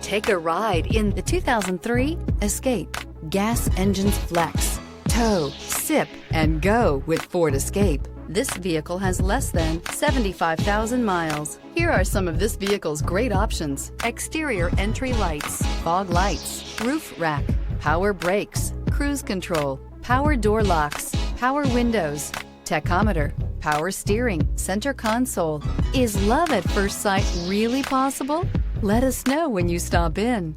Take a ride in the 2003 Escape. Gas engines flex, tow, sip, and go with Ford Escape. This vehicle has less than 75,000 miles. Here are some of this vehicle's great options: exterior entry lights, fog lights, roof rack, power brakes, cruise control, power door locks, power windows, tachometer, power steering, center console. Is love at first sight really possible? Let us know when you stop in.